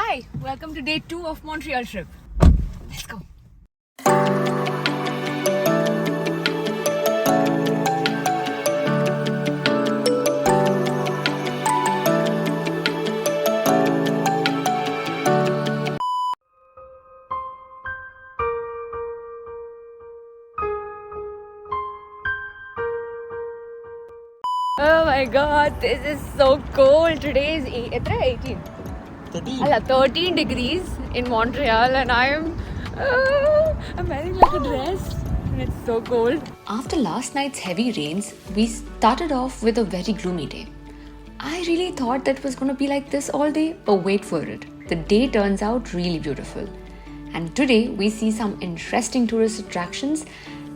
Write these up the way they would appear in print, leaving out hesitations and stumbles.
Hi, welcome to day 2 of Montreal trip. Let's go. Oh my god, this is so cold. Today is 18. 13 degrees in Montreal and I'm wearing like a dress and it's so cold. After last night's heavy rains, we started off with a very gloomy day. I really thought that it was going to be like this all day, but wait for it. The day turns out really beautiful. And today we see some interesting tourist attractions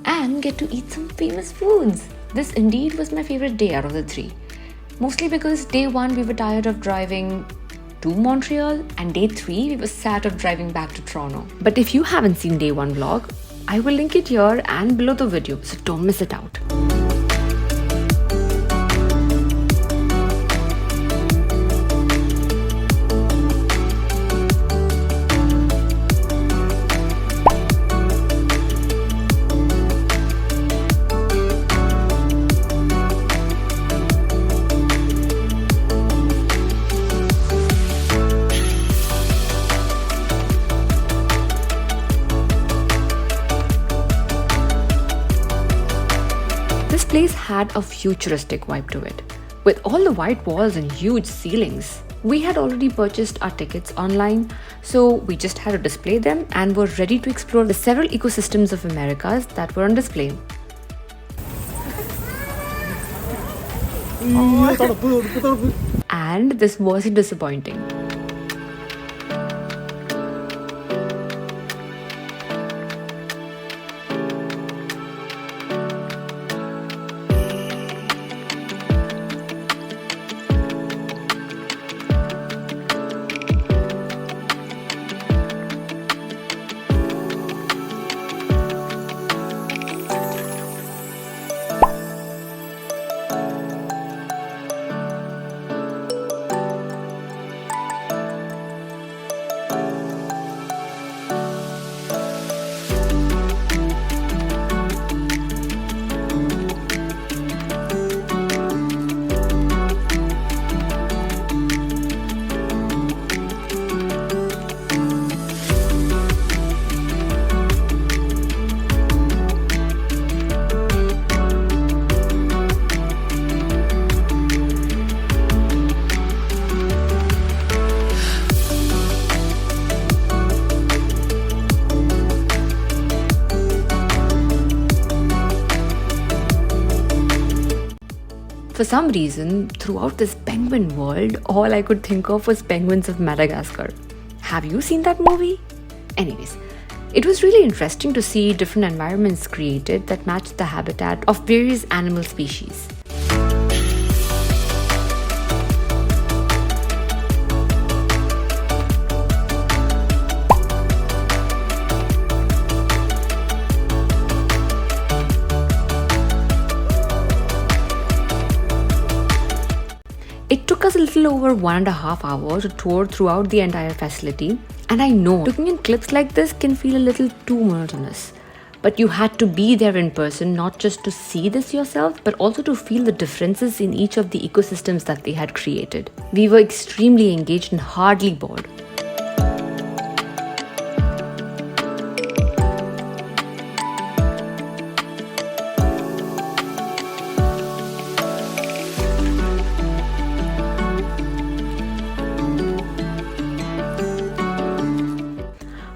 and get to eat some famous foods. This indeed was my favorite day out of the 3. Mostly because day 1 we were tired of driving to Montreal and day 3 we were sad of driving back to Toronto. But if you haven't seen day 1 vlog, I will link it here and below the video, so don't miss it out. This place had a futuristic vibe to it, with all the white walls and huge ceilings. We had already purchased our tickets online, so we just had to display them and were ready to explore the several ecosystems of Americas that were on display. And this wasn't disappointing. For some reason, throughout this penguin world, all I could think of was penguins of Madagascar. Have you seen that movie? Anyways, it was really interesting to see different environments created that matched the habitat of various animal species. It took us a little over 1.5 hours to tour throughout the entire facility, and I know looking in clips like this can feel a little too monotonous. But you had to be there in person, not just to see this yourself, but also to feel the differences in each of the ecosystems that they had created. We were extremely engaged and hardly bored.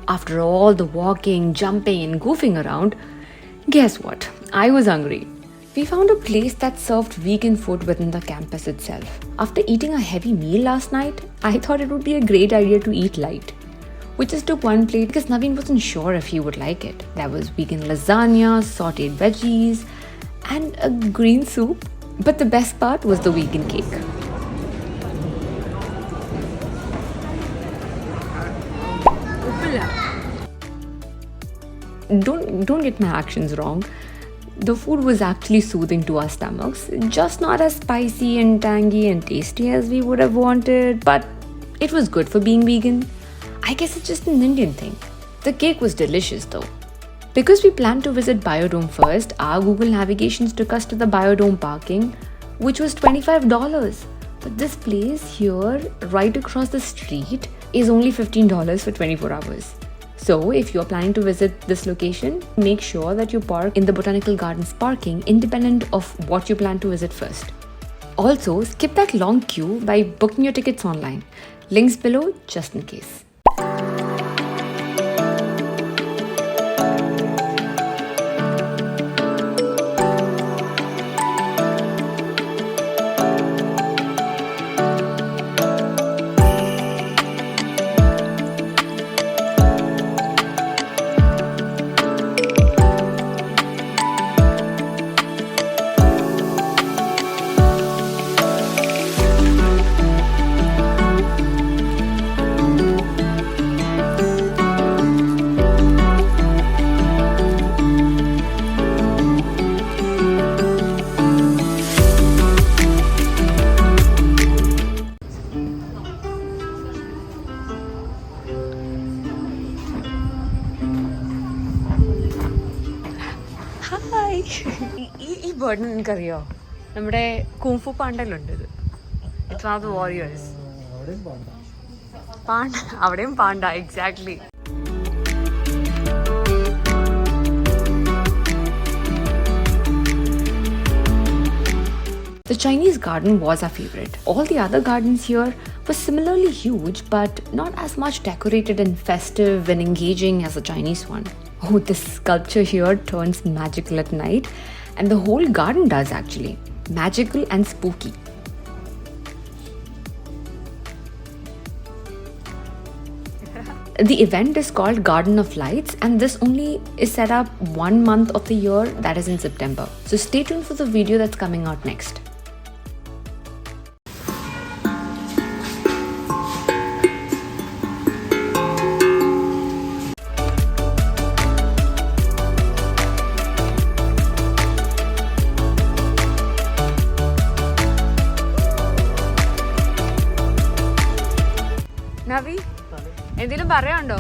After all the walking, jumping and goofing around, guess what? I was hungry. We found a place that served vegan food within the campus itself. After eating a heavy meal last night, I thought it would be a great idea to eat light. We just took one plate because Naveen wasn't sure if he would like it. There was vegan lasagna, sauteed veggies and a green soup. But the best part was the vegan cake. Don't get my actions wrong. The food was actually soothing to our stomachs, just not as spicy and tangy and tasty as we would have wanted, but it was good for being vegan. I guess it's just an Indian thing. The cake was delicious though. Because we planned to visit Biodome first, our Google navigations took us to the Biodome parking, which was $25. But this place here, right across the street, is only $15 for 24 hours. So if you're planning to visit this location, make sure that you park in the Botanical Gardens parking independent of what you plan to visit first. Also, skip that long queue by booking your tickets online. Links below just in case. ഈ ബേർഡിനെ നിനക്കറിയോ? നമ്മുടെ kung fu പാണ്ടയിലുണ്ട് ഇത്. It's one of the warriors. Panda, അവിടെയും panda, exactly. The Chinese garden was our favorite. All the other gardens here were similarly huge, but not as much decorated and festive and engaging as the Chinese one. Oh, this sculpture here turns magical at night, and the whole garden does actually. Magical and spooky. The event is called Garden of Lights, and this only is set up 1 month of the year, that is in September. So stay tuned for the video that's coming out next. Navi, എന്തെങ്കിലും പറയാനുണ്ടോ?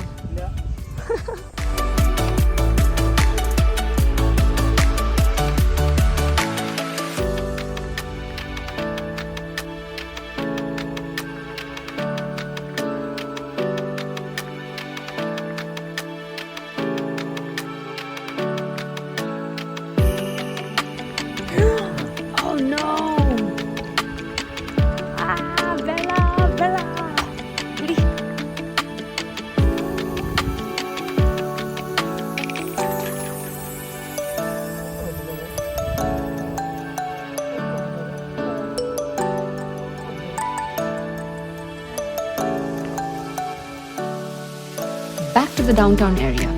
Back to the downtown area.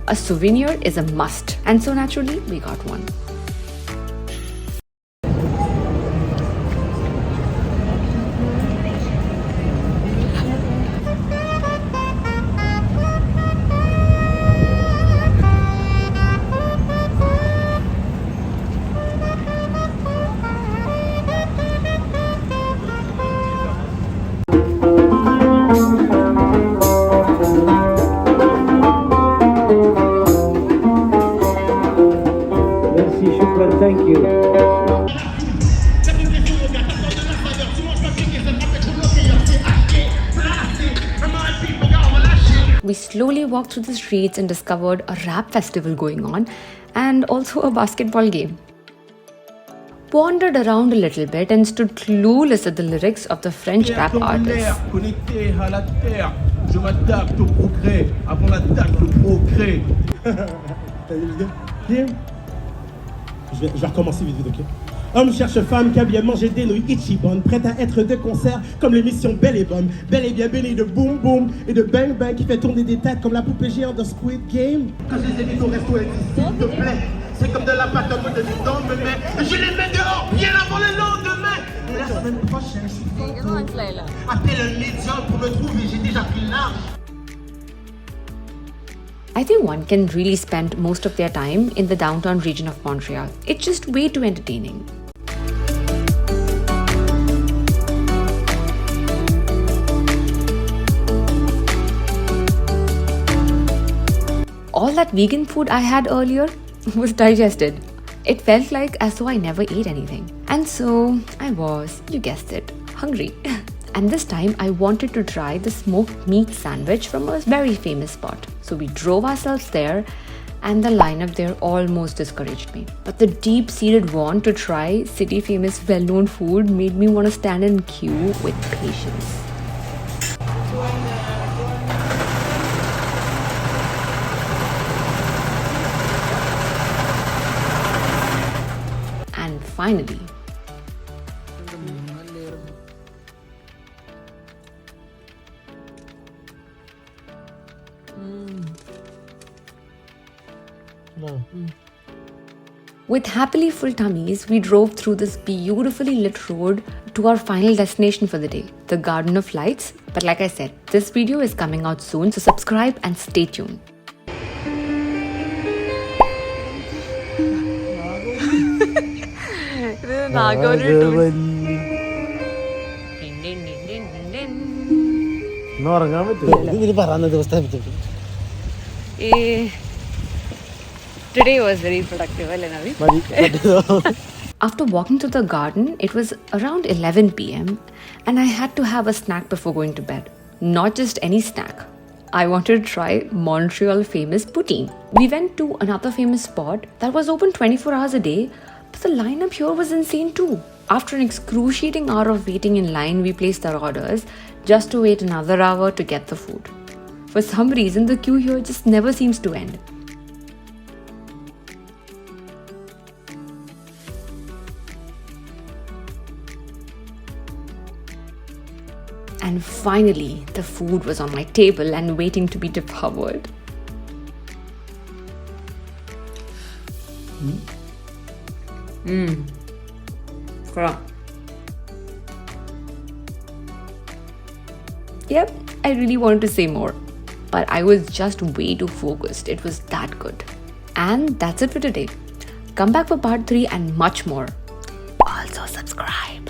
A souvenir is a must, and so naturally we got one. Thank you. We slowly walked through the streets and discovered a rap festival going on and also a basketball game. Wandered around a little bit and stood clueless at the lyrics of the French rap artist. Je m'adapte au progrès avant l'attaque, le progrès. T'as vu l'idée? Bien. Je vais recommencer vite, ok? Homme cherche femme qui a bien mangé des nouilles Ichiban, prête à être de concert comme l'émission Belle et Bonne. Belle et bien bénie de boom boom et de bang bang qui fait tourner des têtes comme la poupée géante de Squid Game. Quand je les invite au resto, elle dit s'il te plaît, c'est comme de la pâte à moudre du temps de mai. Je les mets dehors bien avant le lendemain. Et la semaine prochaine, je suis content. Appelle un médium pour me trouver, j'ai déjà pris large. I think one can really spend most of their time in the downtown region of Montreal. It's just way too entertaining. All that vegan food I had earlier was digested. It felt like as though I never ate anything. And so I was, you guessed it, hungry. And this time I wanted to try the smoked meat sandwich from a very famous spot. So we drove ourselves there and the lineup there almost discouraged me. But the deep-seated want to try city-famous well-known food made me want to stand in queue with patience. And finally, with happily full tummies, we drove through this beautifully lit road to our final destination for the day, the Garden of Lights. But like I said, this video is coming out soon, so subscribe and stay tuned. Today was very productive, After walking through the garden, it was around 11 p.m. and I had to have a snack before going to bed. Not just any snack. I wanted to try Montreal famous poutine. We went to another famous spot that was open 24 hours a day, but the lineup here was insane too. After an excruciating hour of waiting in line, we placed our orders just to wait another hour to get the food. For some reason, the queue here just never seems to end. And finally, the food was on my table and waiting to be devoured. Yep, I really wanted to say more, but I was just way too focused. It was that good. And that's it for today. Come back for part 3 and much more. Also subscribe.